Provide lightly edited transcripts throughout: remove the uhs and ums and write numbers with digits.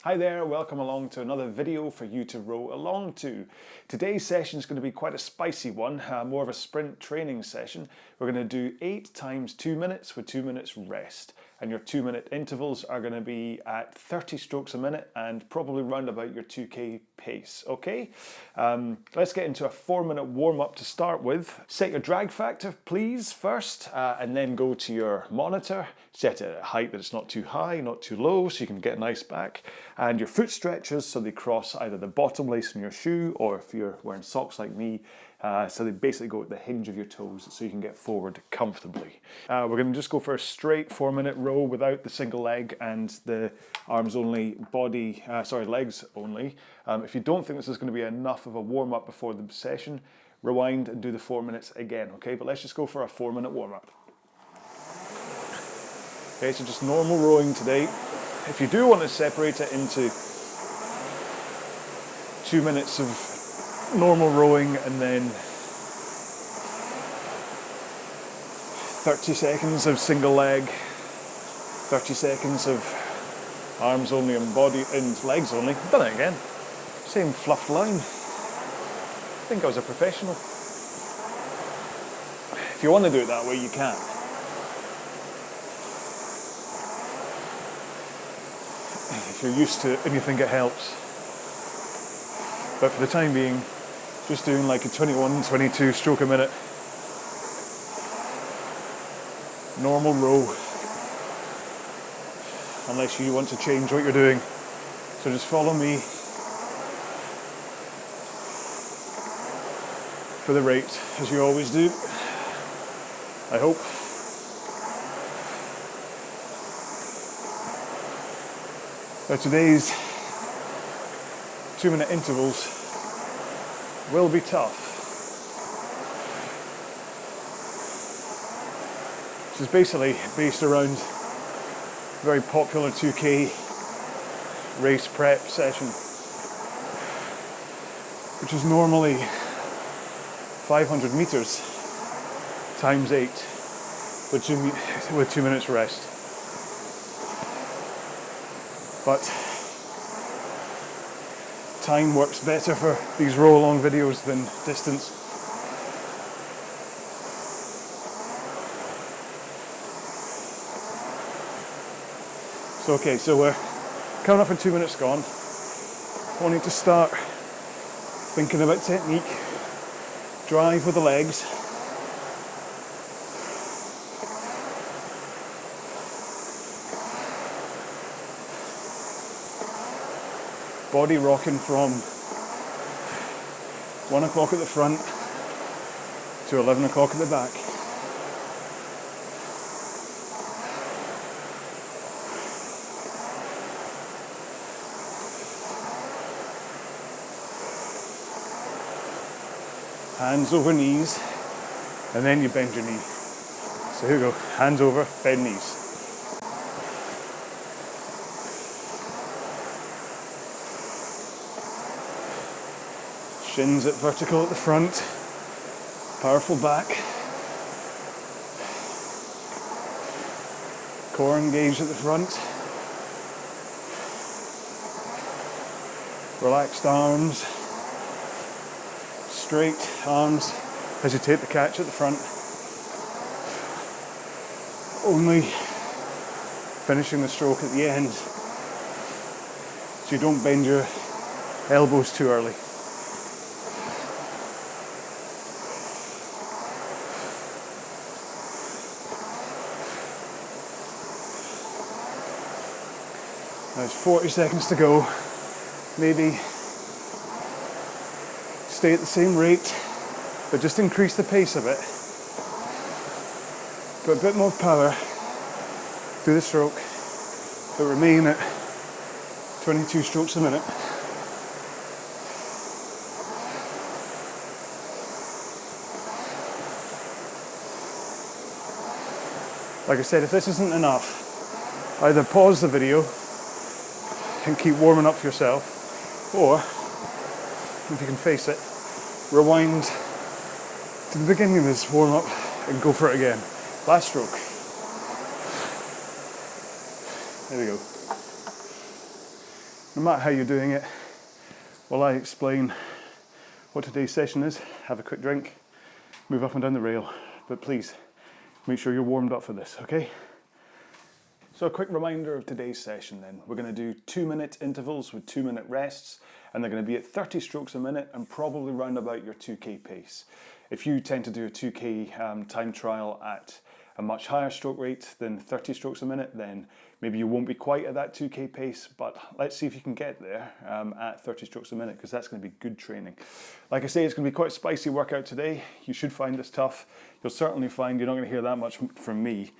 Hi there, welcome along to another video for you to row along to. Today's session is going to be quite a spicy one, more of a sprint training session. We're going to do 8 times 2 minutes with 2 minutes rest. And your 2-minute intervals are going to be at 30 strokes a minute and probably round about your 2k pace, okay? Let's get into a 4-minute warm-up to start with. Set your drag factor, please, first, and then go to your monitor. Set it at a height that it's not too high, not too low, so you can get a nice back. And your foot stretchers, so they cross either the bottom lace in your shoe, or if you're wearing socks like me, so they basically go at the hinge of your toes so you can get forward comfortably. We're going to just go for a straight 4-minute row without the single leg and the arms only, legs only. If you don't think this is going to be enough of a warm-up before the session, rewind and do the 4 minutes again, okay? But let's just go for a 4-minute warm-up. Okay, so just normal rowing today. If you do want to separate it into 2 minutes of normal rowing and then 30 seconds of single leg, 30 seconds of arms only and body and legs only. I've done it again. Same fluffed line. I think I was a professional. If you want to do it that way, you can. If you're used to it and you think it helps. But for the time being, just doing like a 21, 22 stroke a minute. Normal row. Unless you want to change what you're doing. So just follow me for the rate, as you always do. I hope. Now today's 2-minute intervals will be tough. This is basically based around a very popular 2k race prep session, which is normally 500 meters times 8 with 2 minutes rest. But time works better for these row-along videos than distance. So okay, so we're coming up on 2 minutes gone. I want you to start thinking about technique, drive with the legs. Body rocking from 1 o'clock at the front to 11 o'clock at the back. Hands over knees, and then you bend your knee. So here we go, hands over, bend knees. Shins at vertical at the front, powerful back, core engaged at the front, relaxed arms, straight arms as you take the catch at the front, only finishing the stroke at the end so you don't bend your elbows too early. There's 40 seconds to go. Maybe stay at the same rate, but just increase the pace a bit. Put a bit more power through the stroke, but remain at 22 strokes a minute. Like I said, if this isn't enough, either pause the video and keep warming up yourself, or if you can face it, rewind to the beginning of this warm up and go for it again. Last stroke. There we go. No matter how you're doing it, while I explain what today's session is, have a quick drink, move up and down the rail, but please make sure you're warmed up for this, okay? So a quick reminder of today's session then. We're going to do 2-minute intervals with 2-minute rests, and they're going to be at 30 strokes a minute and probably round about your 2K pace. If you tend to do a 2K time trial at a much higher stroke rate than 30 strokes a minute, then maybe you won't be quite at that 2K pace, but let's see if you can get there at 30 strokes a minute, because that's going to be good training. Like I say, it's going to be quite a spicy workout today. You should find this tough. You'll certainly find you're not going to hear that much from me.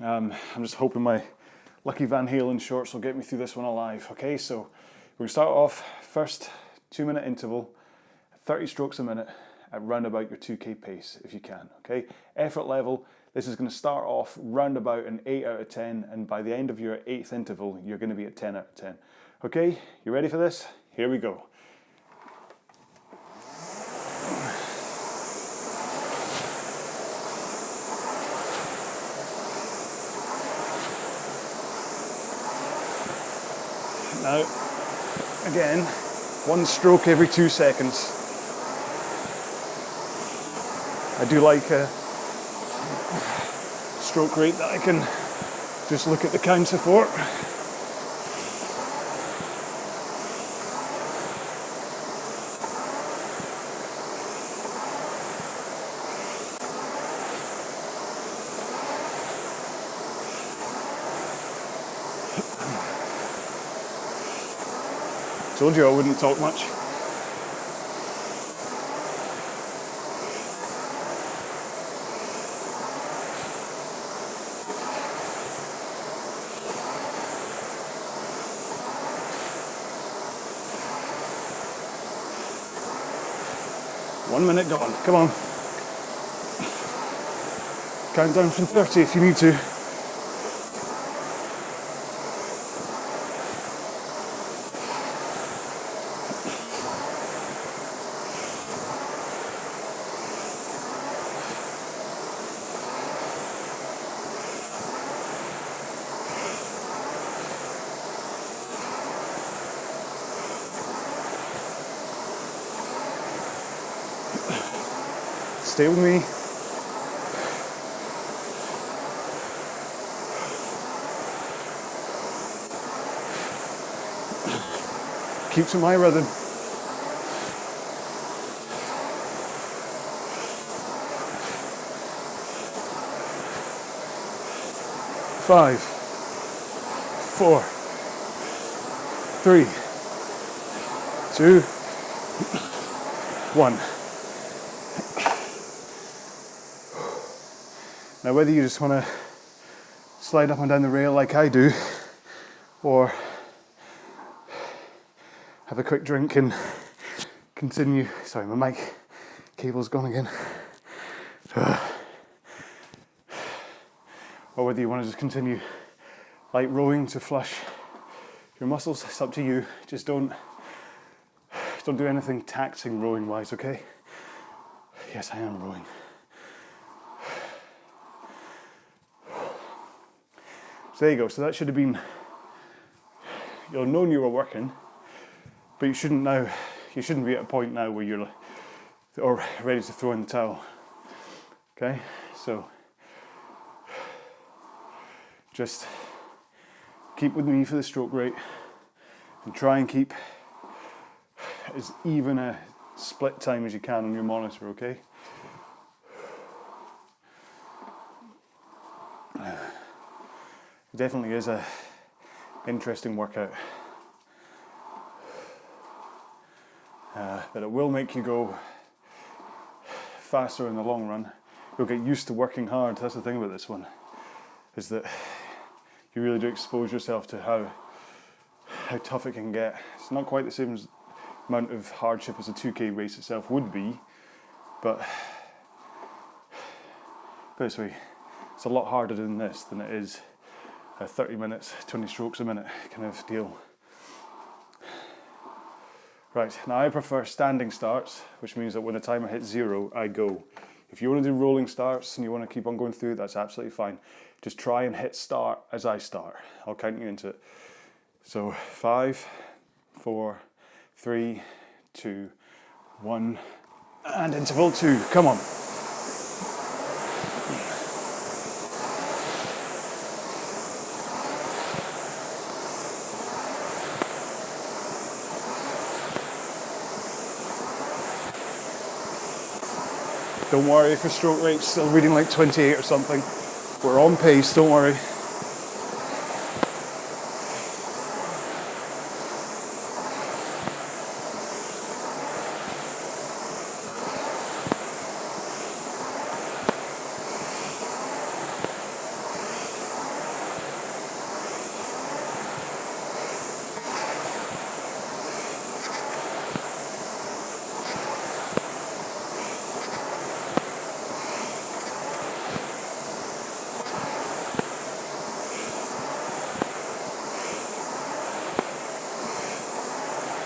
I'm just hoping my lucky Van Halen shorts will get me through this one alive. Okay, so we're going to start off first 2-minute interval, 30 strokes a minute at round about your 2K pace if you can. Okay, effort level. This is going to start off round about an 8 out of 10, and by the end of your 8th interval, you're going to be at 10 out of 10. Okay, you ready for this? Here we go. Now, again, 1 stroke every 2 seconds. I do like a stroke rate that I can just look at the counter for. Told you I wouldn't talk much. One minute gone, come on. Count down from 30 if you need to. Stay with me. Keep to my rhythm. 5, 4, 3, 2, 1. Now, whether you just want to slide up and down the rail like I do, or have a quick drink and continue. Sorry, my mic cable's gone again. Or whether you want to just continue like rowing to flush your muscles, it's up to you. Just don't do anything taxing rowing wise, okay? Yes, I am rowing. So there you go. So that should have been, you'll have known you were working, but you shouldn't be at a point now where you're or ready to throw in the towel. Okay, so just keep with me for the stroke rate and try and keep as even a split time as you can on your monitor, okay? It definitely is a interesting workout, but it will make you go faster in the long run. You'll get used to working hard. That's the thing about this one, is that you really do expose yourself to how tough it can get. It's not quite the same amount of hardship as a 2K race itself would be, but put it this way, it's a lot harder than this than it is 30 minutes, 20 strokes a minute kind of deal. Right, now I prefer standing starts, which means that when the timer hits 0, I go. If you want to do rolling starts and you want to keep on going through, that's absolutely fine. Just try and hit start as I start. I'll count you into it. So 5, 4, 3, 2, 1, and interval 2. Come on. Don't worry if your stroke rate's still reading like 28 or something. We're on pace, don't worry.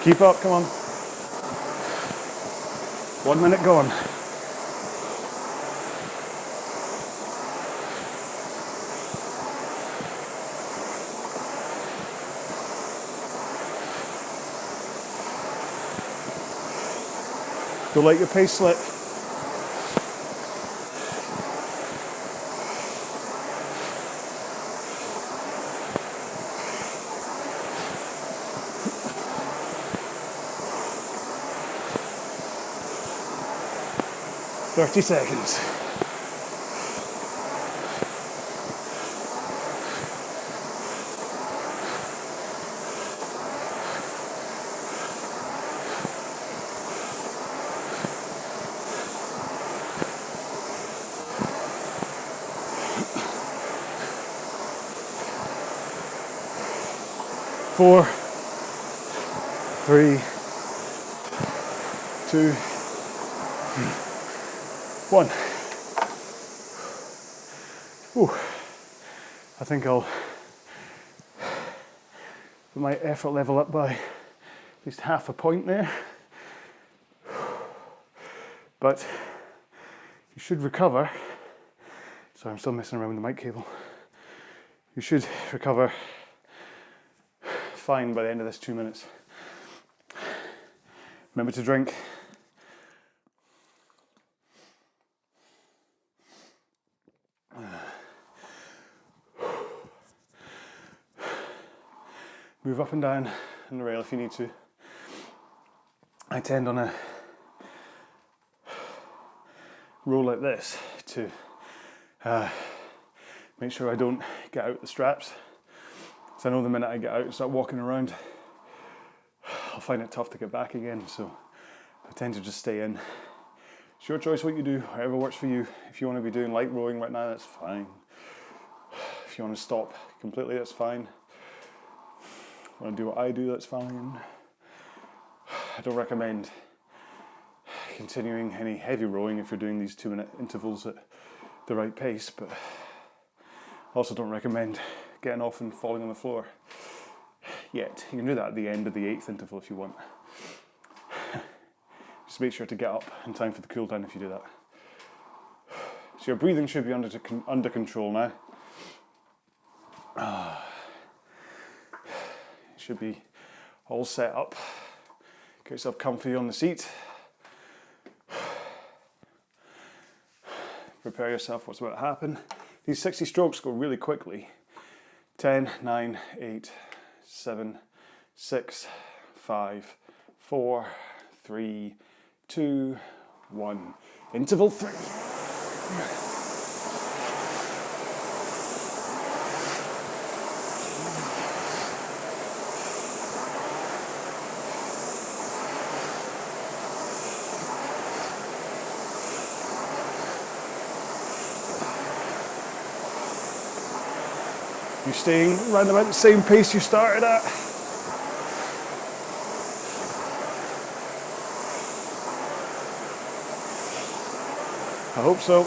Keep up, come on. 1 minute gone. Don't let your pace slip. Thirty seconds. Four, 3, 2, 1. Ooh. I think I'll put my effort level up by at least half a point there. But you should recover. Sorry, I'm still messing around with the mic cable. You should recover fine by the end of this 2 minutes. Remember to drink. Move up and down on the rail if you need to. I tend on a roll like this to make sure I don't get out the straps. So I know the minute I get out and start walking around, I'll find it tough to get back again. So I tend to just stay in. It's your choice what you do, whatever works for you. If you want to be doing light rowing right now, that's fine. If you want to stop completely, that's fine. If you want to do what I do, that's fine. I don't recommend continuing any heavy rowing if you're doing these 2 minute intervals at the right pace, but I also don't recommend getting off and falling on the floor yet. You can do that at the end of the 8th interval if you want. Just make sure to get up in time for the cool down if you do that. So your breathing should be under control now. Should be all set up. Get yourself comfy on the seat. Prepare yourself what's about to happen. These 60 strokes go really quickly. 10, 9, 8, 7, 6, 5, 4, 3, 2, 1. Interval 3. You're staying around about the same pace you started at. I hope so.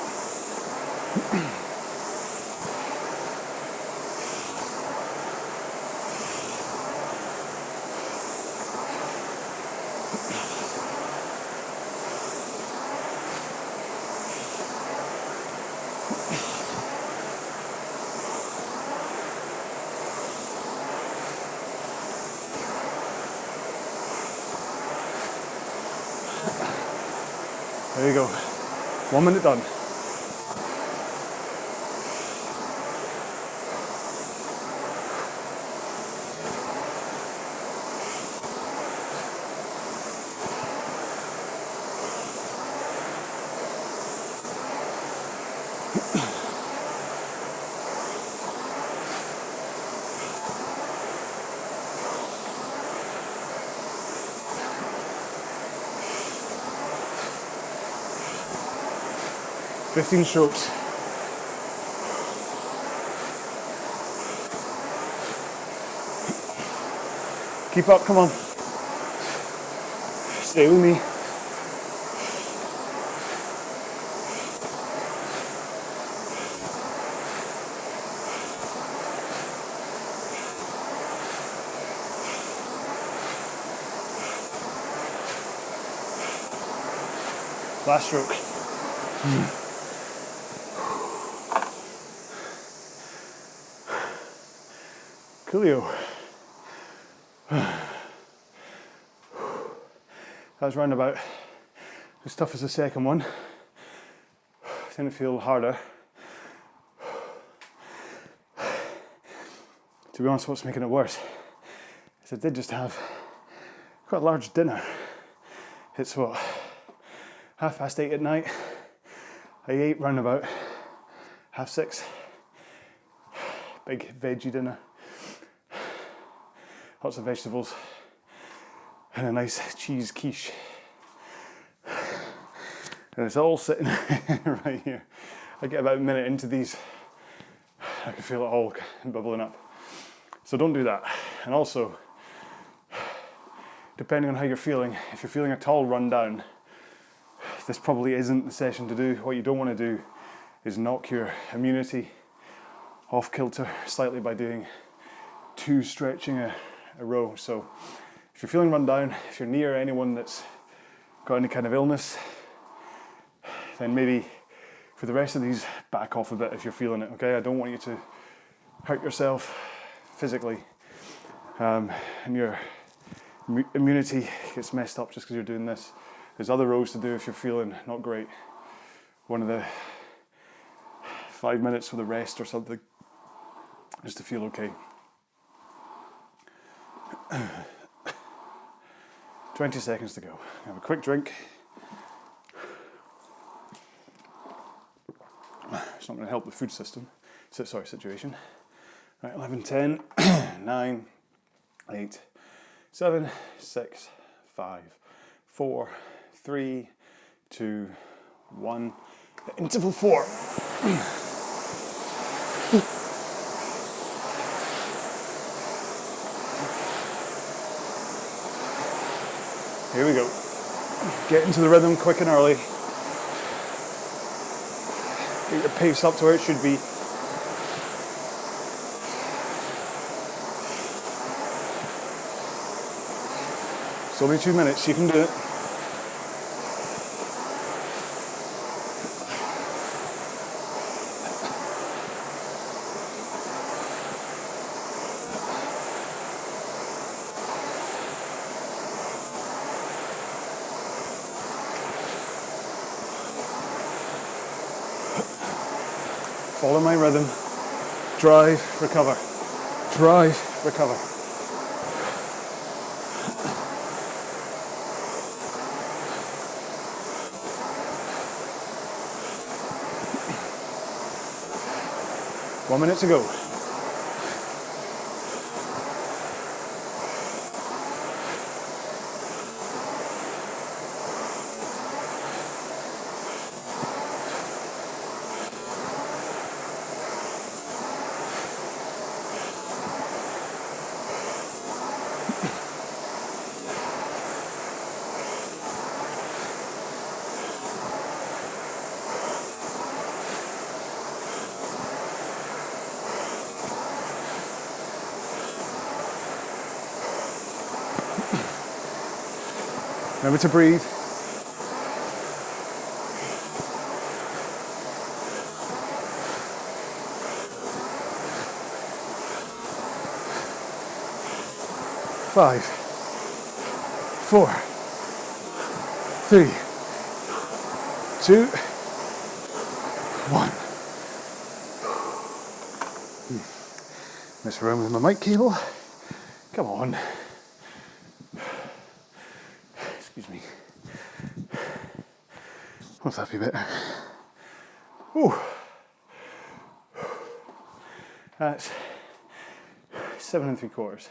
we go. 1 minute done. Fifteen strokes. Keep up, come on. Stay with me. Last stroke. Coolio. That was round about as tough as the second one. Didn't feel harder. To be honest, what's making it worse is I did just have quite a large dinner. It's what, 8:30 at night. I ate round about 6:30. Big veggie dinner. Lots of vegetables and a nice cheese quiche. And it's all sitting right here. I get about a minute into these, I can feel it all bubbling up. So don't do that. And also, depending on how you're feeling, if you're feeling at all run down, this probably isn't the session to do. What you don't want to do is knock your immunity off kilter slightly by doing too stretching a row. So if you're feeling run down, if you're near anyone that's got any kind of illness, then maybe for the rest of these back off a bit if you're feeling it, okay? I don't want you to hurt yourself physically and your immunity gets messed up just because you're doing this. There's other rows to do if you're feeling not great. One of the 5 minutes with a rest or something, just to feel okay. 20 seconds to go. Have a quick drink. It's not going to help the food system. Situation. Right, 11, 10, 9, 8, 7, 6, 5, 4, 3, 2, 1. Interval 4. Here we go. Get into the rhythm quick and early. Get your pace up to where it should be. It's only 2 minutes, you can do it. Follow my rhythm. Drive, recover. Drive, recover. One minute to go. Remember to breathe. Five, 4, 3, 2, 1. Mess around with my mic cable. Come on. Excuse me. Won't that be better? Ooh. That's 7 3/4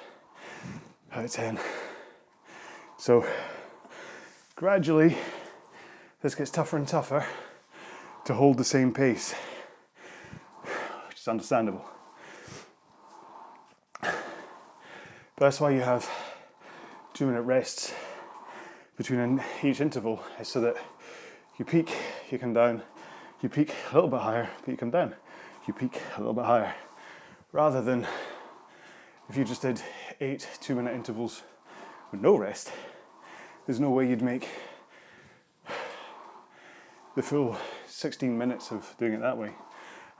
out of 10. So gradually this gets tougher and tougher to hold the same pace, which is understandable. But that's why you have 2-minute rests between each interval, is so that you peak, you come down, you peak a little bit higher, but you come down, you peak a little bit higher. Rather than if you just did 8 2-minute intervals with no rest, there's no way you'd make the full 16 minutes of doing it that way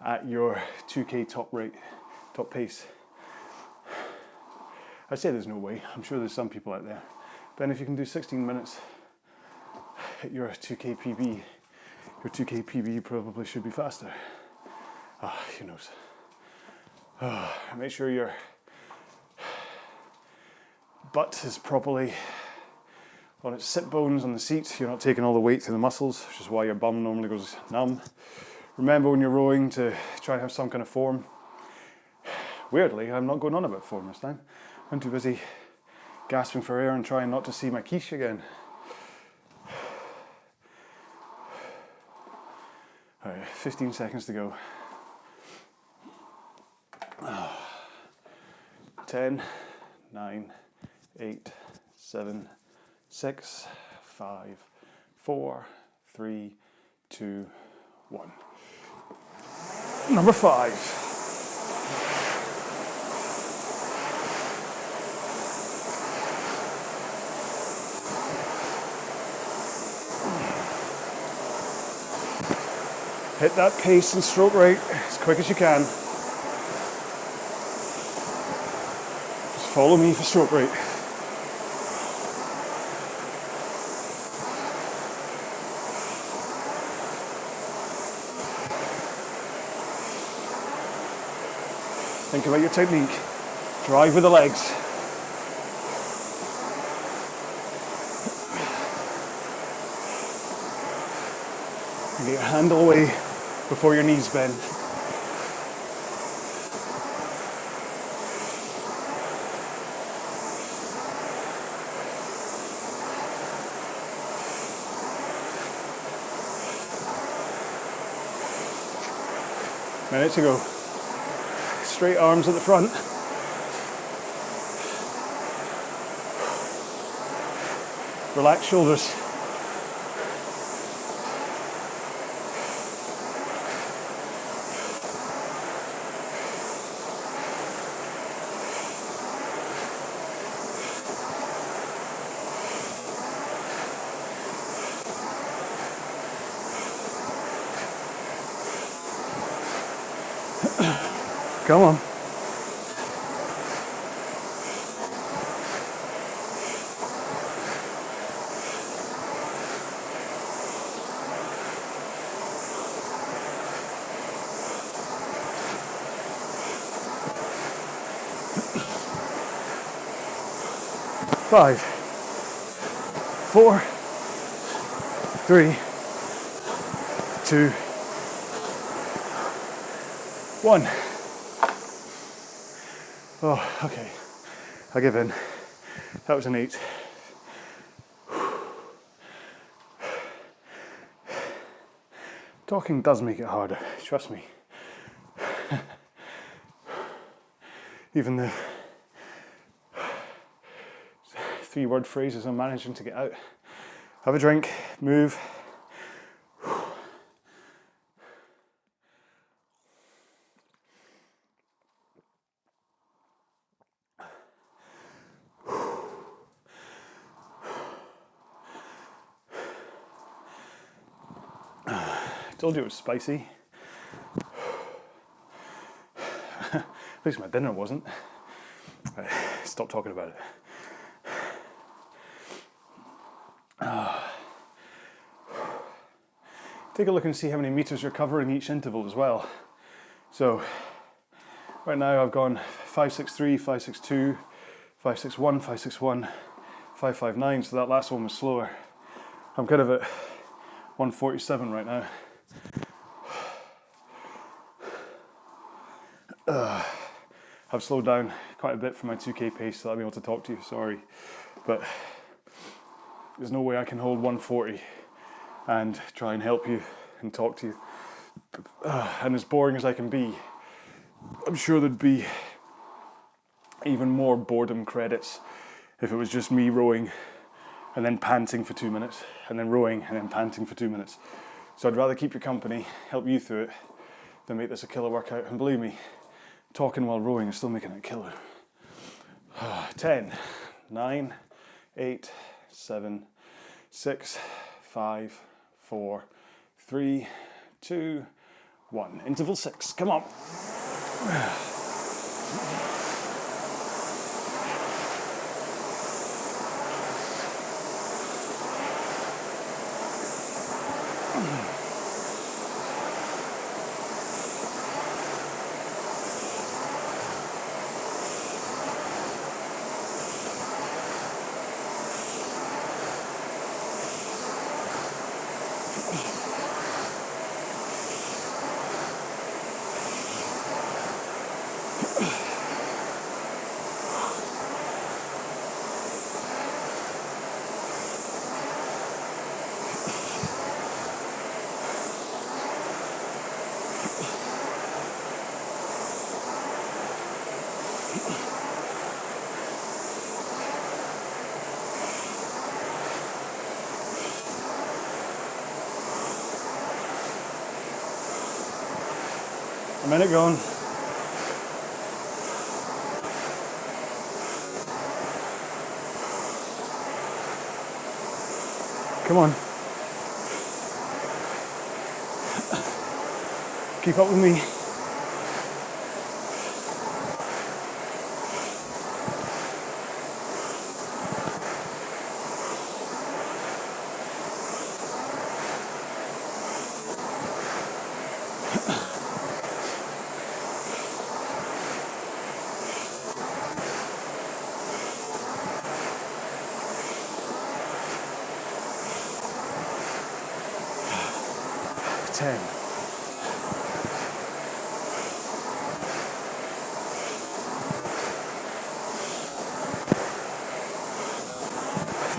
at your 2K top pace. I say there's no way, I'm sure there's some people out there. But then if you can do 16 minutes at your 2K PB probably should be faster. Who knows? Make sure your butt is properly on its sit bones on the seat. You're not taking all the weight to the muscles, which is why your bum normally goes numb. Remember when you're rowing to try and have some kind of form. Weirdly, I'm not going on about form this time. I'm too busy gasping for air and trying not to see my quiche again. All right, 15 seconds to go. 10, 9, 8, 7, 6, 5, 4, 3, 2, 1. Number 5. Hit that pace and stroke rate as quick as you can. Just follow me for stroke rate. Think about your technique. Drive with the legs. And get your handle away before your knees bend. Minute to go. Straight arms at the front. Relax shoulders. Come on. Five, 4, 3, 2, 1. Oh, okay. I give in. That was an 8. Talking does make it harder, trust me. Even the 3-word phrases I'm managing to get out. Have a drink, move. Told you it was spicy. At least my dinner wasn't. Right, stop talking about it. take a look and see how many meters you're covering each interval as well. So right now I've gone 563, 562, 561, 561, 559, so that last one was slower. I'm kind of at 147 right now. I've slowed down quite a bit from my 2K pace, so I'll be able to talk to you, sorry. But there's no way I can hold 140 and try and help you and talk to you. And as boring as I can be, I'm sure there'd be even more boredom credits if it was just me rowing and then panting for 2 minutes, and then rowing and then panting for 2 minutes. So I'd rather keep you company, help you through it, than make this a killer workout. And believe me, talking while rowing is still making it killer. 10, 9, 8, 7, 6, 5, 4, 3, 2, 1. Interval 6, come on. A minute gone. Come on. Keep up with me.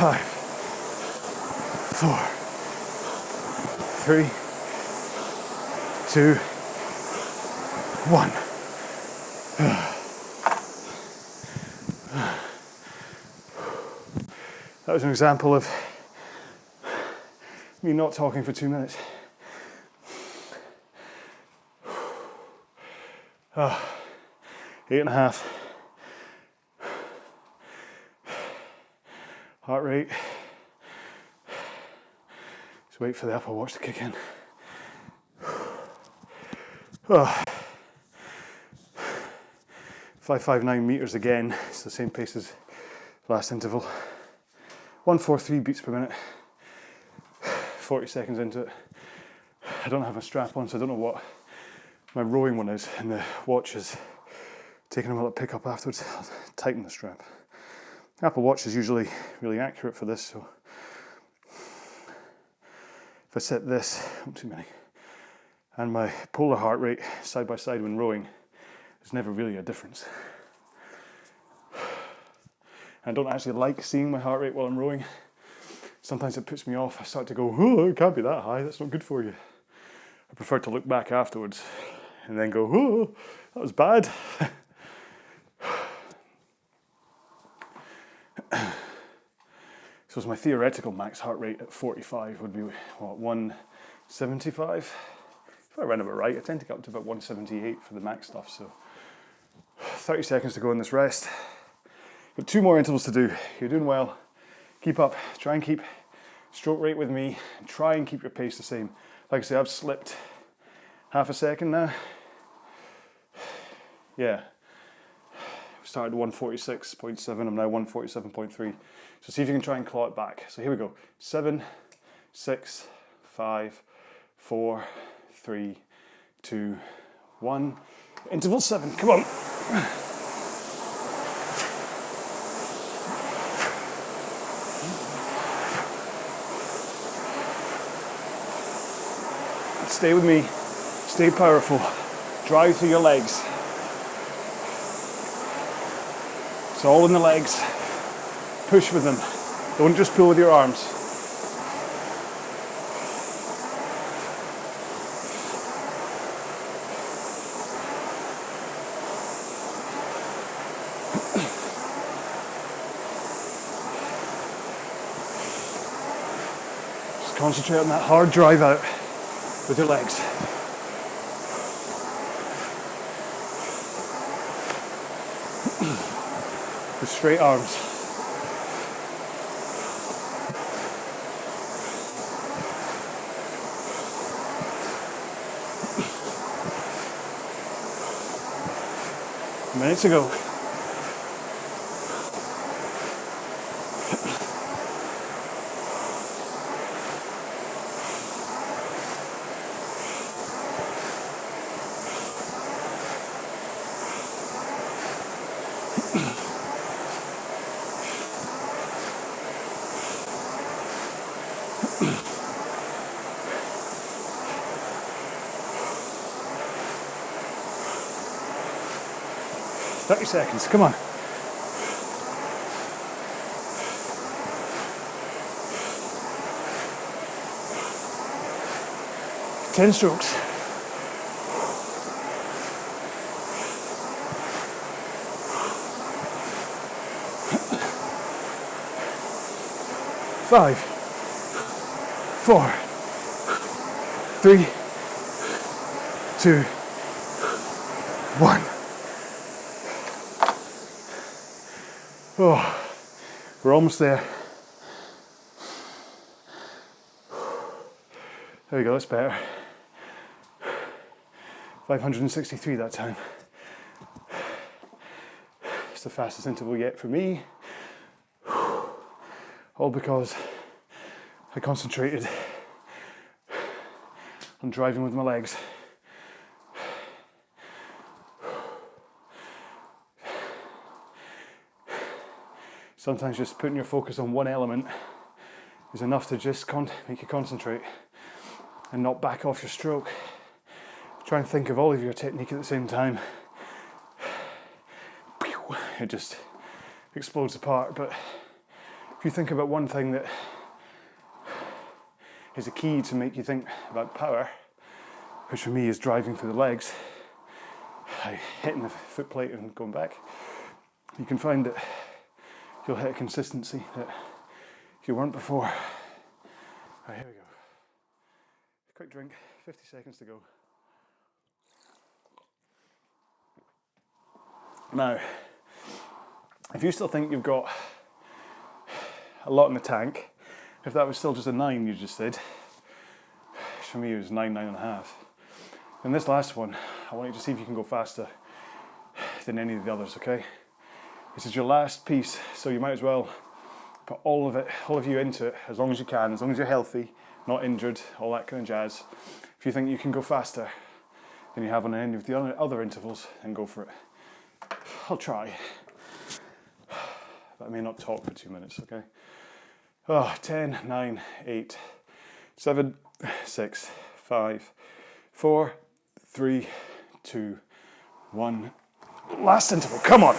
Five, 4, 3, 2, 1. That was an example of me not talking for 2 minutes. 8.5. Heart rate. Just wait for the Apple Watch to kick in. 559 meters again. It's the same pace as last interval. 143 beats per minute. 40 seconds into it. I don't have a strap on, so I don't know what my rowing one is, and the watch is taking a while to pick up afterwards. I'll tighten the strap. Apple Watch is usually really accurate for this, so if I set this, not too many, and my polar heart rate side by side when rowing, there's never really a difference. I don't actually like seeing my heart rate while I'm rowing. Sometimes it puts me off. I start to go, oh, it can't be that high, that's not good for you. I prefer to look back afterwards and then go, oh, that was bad. So my theoretical max heart rate at 45 would be, what, 175? If I remember right, I tend to get up to about 178 for the max stuff, so 30 seconds to go in this rest. Got 2 more intervals to do. You're doing well. Keep up. Try and keep stroke rate with me. Try and keep your pace the same. Like I say, I've slipped half a second now. Yeah. Started 146.7, I'm now 147.3. So see if you can try and claw it back. So here we go. 7, 6, 5, 4, 3, 2, 1. Interval 7, come on. Stay with me, stay powerful. Drive through your legs. It's all in the legs. Push with them. Don't just pull with your arms. Just concentrate on that hard drive out with your legs. With straight arms. Minutes ago. Seconds, come on. 10 strokes. 5, 4, 3, 2, 1. Oh, we're almost there. There we go, that's better. 563 that time. It's the fastest interval yet for me. All because I concentrated on driving with my legs. Sometimes just putting your focus on one element is enough to just make you concentrate and not back off your stroke. Try and think of all of your technique at the same time. It just explodes apart. But if you think about one thing that is a key to make you think about power, which for me is driving through the legs, hitting the foot plate and going back, you can find that you'll hit a consistency that you weren't before. Right, here we go. Quick drink, 50 seconds to go. Now, if you still think you've got a lot in the tank, if that was still just a 9 you just did, for me it was 9, 9.5. In this last one, I want you to see if you can go faster than any of the others, okay? This is your last piece, so you might as well put all of you into it as long as you can, as long as you're healthy, not injured, all that kind of jazz. If you think you can go faster than you have on any of the other intervals, then go for it. I'll try. But I may not talk for 2 minutes, okay? 10, 9, 8, 7, 6, 5, 4, 3, 2, 1. Last interval, come on!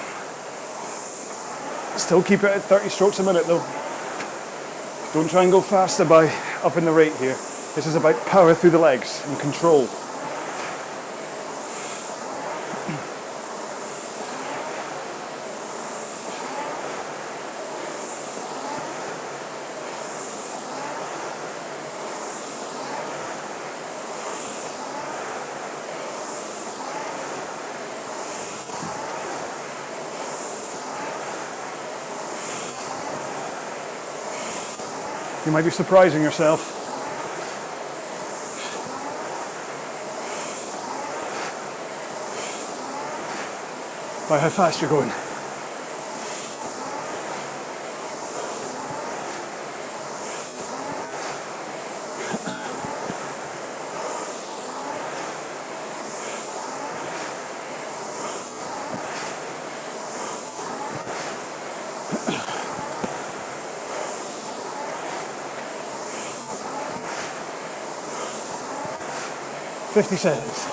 Still keep it at 30 strokes a minute though. Don't try and go faster by upping the rate here. This is about power through the legs and control. You might be surprising yourself. By how fast you're going. 50 seconds.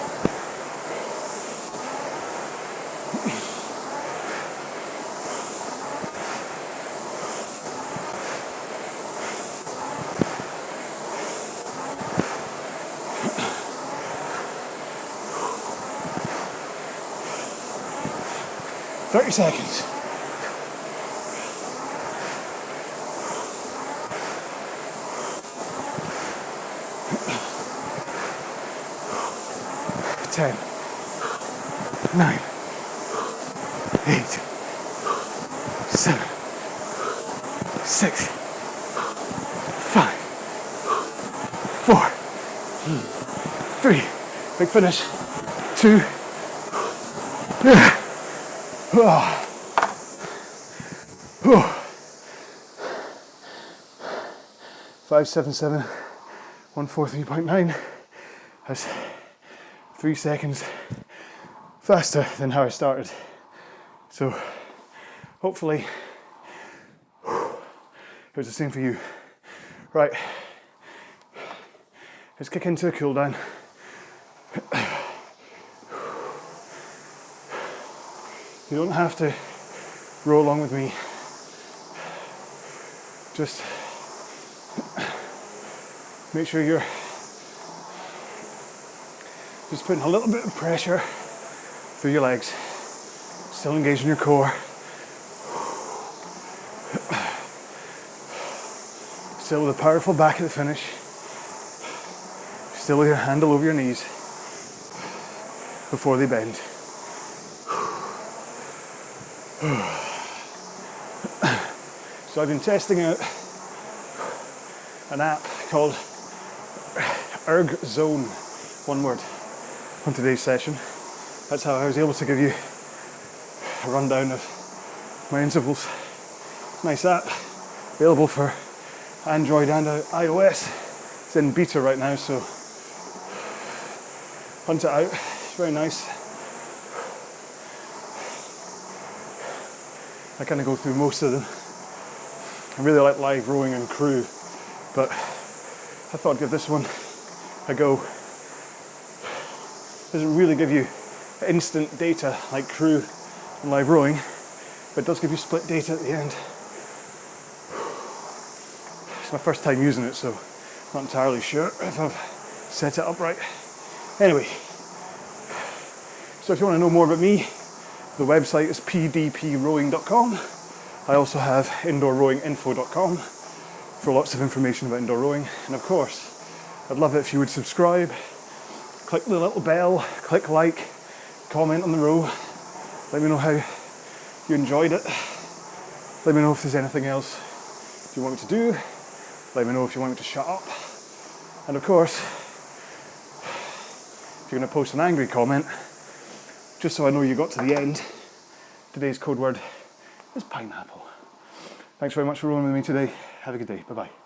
Thirty seconds. 10, 9, 8, 7, 6, 5, 4, 3, big finish, 2, 577, 143.9. That's 3 seconds faster than how I started. So hopefully it was the same for you. Right, let's kick into a cool down. You don't have to row along with me. Just make sure you're just putting a little bit of pressure through your legs, still engaging your core, still with a powerful back at the finish, still with your handle over your knees before they bend. So I've been testing out an app called Erg Zone, one word, on today's session. That's how I was able to give you a rundown of my intervals. Nice app, available for Android and iOS. It's in beta right now, so hunt it out. It's very nice. I kind of go through most of them. I really like live rowing and crew, but I thought I'd give this one a go. Doesn't really give you instant data like crew and live rowing, but it does give you split data at the end. It's my first time using it, so I'm not entirely sure if I've set it up right. Anyway, so if you want to know more about me, the website is pdprowing.com. I also have indoorrowinginfo.com for lots of information about indoor rowing. And of course, I'd love it if you would subscribe, click the little bell, click like, comment on the row. Let me know how you enjoyed it. Let me know if there's anything else you want me to do. Let me know if you want me to shut up. And of course, if you're going to post an angry comment, just so I know you got to the end, today's code word is pineapple. Thanks very much for rowing with me today. Have a good day. Bye-bye.